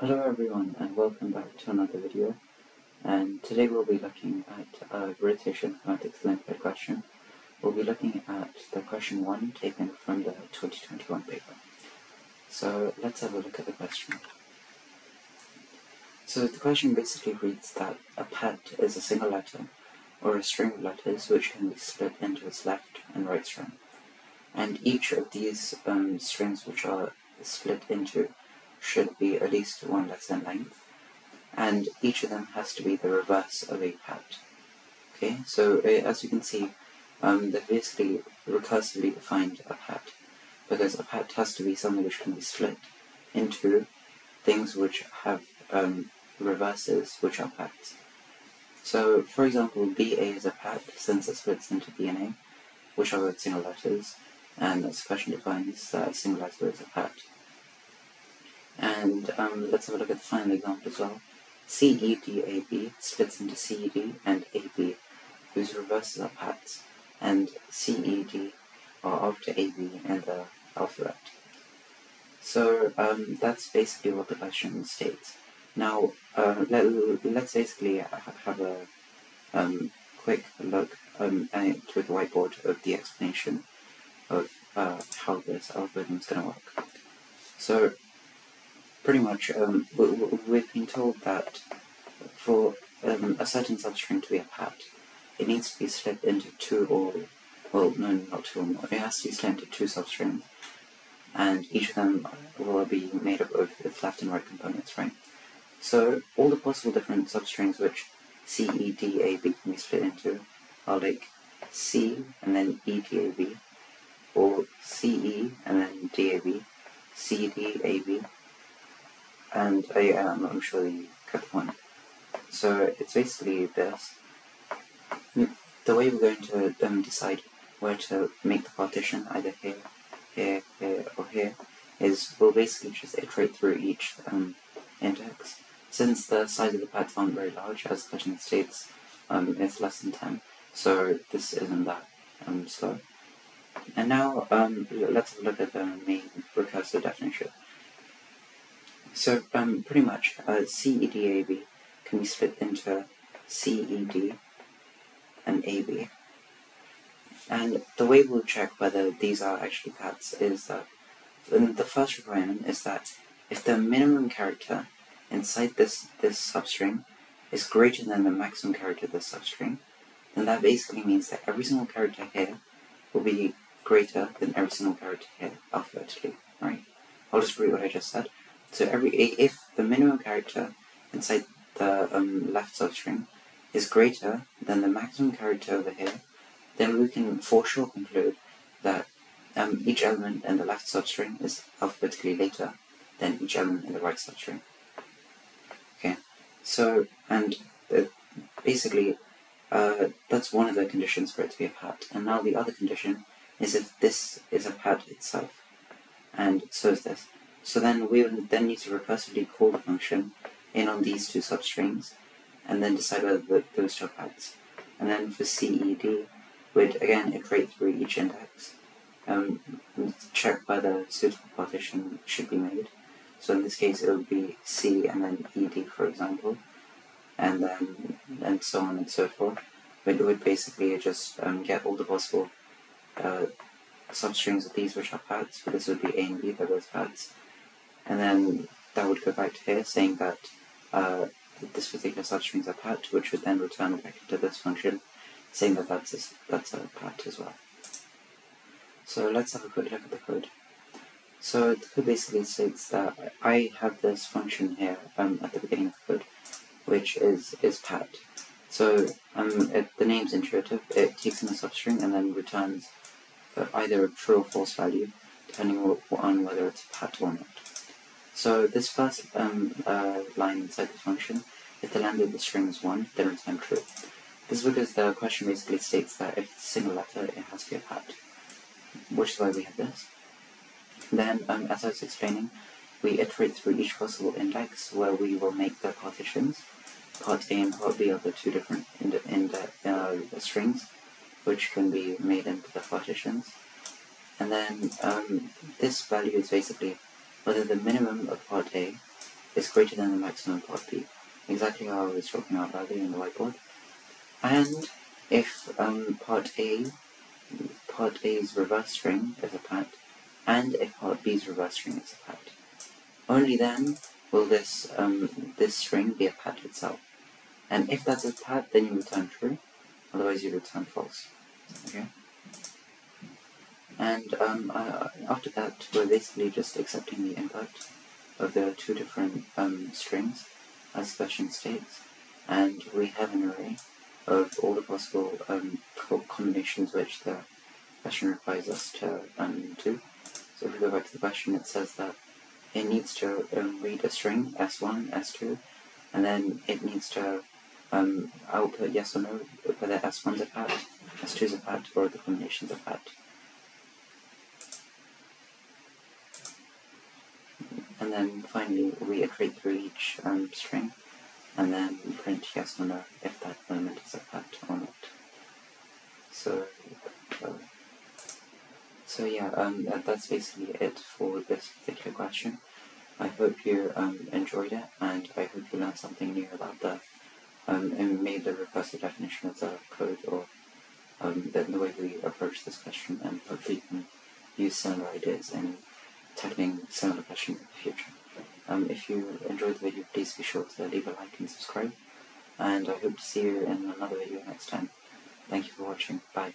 Hello everyone and welcome back to another video, and today we'll be looking at a British Informatics Olympiad question. We'll be looking at the question 1 taken from the 2021 paper. So let's have a look at the question. So the question basically reads that a pet is a single letter or a string of letters which can be split into its left and right string. And each of these strings which are split into should be at least one letter in length, and each of them has to be the reverse of a pet. Okay, so as you can see, they've basically recursively defined a pet, because a pet has to be something which can be split into things which have reverses which are pets. So, for example, BA is a pet since it splits into DNA, which are both single letters, and as the question defines that a single letter is a pet. And let's have a look at the final example as well. CEDAB splits into CED and AB, whose reverses are pets, and CED are after AB in the alphabet. So that's basically what the question states. Now let's basically have a quick look with the whiteboard of the explanation of how this algorithm is going to work. So pretty much, we've been told that for a certain substring to be a pet, it needs to be split into not two or more. It has to be split into two substrings, and each of them will be made up of its left and right components, right? So all the possible different substrings which CEDAB can be split into are like C and then EDAB, or CE and then DAB, CDAB, and I'm sure you got the point. So it's basically this. The way we're going to decide where to make the partition, either here, here, here, or here, is we'll basically just iterate through each index. Since the size of the pads aren't very large, as the question states, it's less than 10, so this isn't that slow. And now let's have a look at the main recursive definition. So pretty much CEDAB can be split into CED and AB. And the way we'll check whether these are actually pets is that the first requirement is that if the minimum character inside this substring is greater than the maximum character of this substring, then that basically means that every single character here will be greater than every single character here alphabetically, right? I'll just read what I just said. So if the minimum character inside the left substring is greater than the maximum character over here, then we can for sure conclude that each element in the left substring is alphabetically later than each element in the right substring. Okay, so basically that's one of the conditions for it to be a pet. And now the other condition is if this is a pet itself, and so is this. So then we would then need to recursively call the function in on these two substrings, and then decide whether those two are pets. And then for CED, we'd again iterate through each index, check whether suitable partition should be made. So in this case it would be C and then ED, for example, and so on and so forth. But it would basically just get all the possible substrings of these which are pets. So this would be A and B, they're both pets. And then that would go back to here, saying that this particular substring is a pet, which would then return back into this function, saying that that's a pet as well. So let's have a quick look at the code. So the code basically states that I have this function here at the beginning of the code, which is pet. So the name's intuitive. It takes in a substring and then returns either a true or false value, depending on whether it's a pet or not. So this first line inside the function, if the length of the string is 1, then return true. This is because the question basically states that if it's a single letter, it has to be a pet, which is why we have this. Then, as I was explaining, we iterate through each possible index where we will make the partitions. Part A and Part B are the two different strings, which can be made into the partitions. And then this value is basically whether the minimum of part A is greater than the maximum part B, exactly how I was talking about earlier in the whiteboard. And if part A's reverse string is a pat, and if part B's reverse string is a pat, only then will this string be a pat itself. And if that's a pat, then you return true, otherwise you return false. Okay? And after that, we're basically just accepting the input of the two different strings as the question states, and we have an array of all the possible combinations which the question requires us to do. So if we go back to the question, it says that it needs to read a string, S1, S2, and then it needs to output yes or no, whether S1's a pat, S2's a pat, or the combination's a pat. And then finally we iterate through each string, and then print yes or no if that element is a pat or not. So yeah, that's basically it for this particular question. I hope you enjoyed it, and I hope you learned something new about and maybe the recursive definition of the code, or the way we approach this question, and hopefully you can use similar ideas in tackling similar questions in the future. If you enjoyed the video, please be sure to leave a like and subscribe, and I hope to see you in another video next time. Thank you for watching. Bye.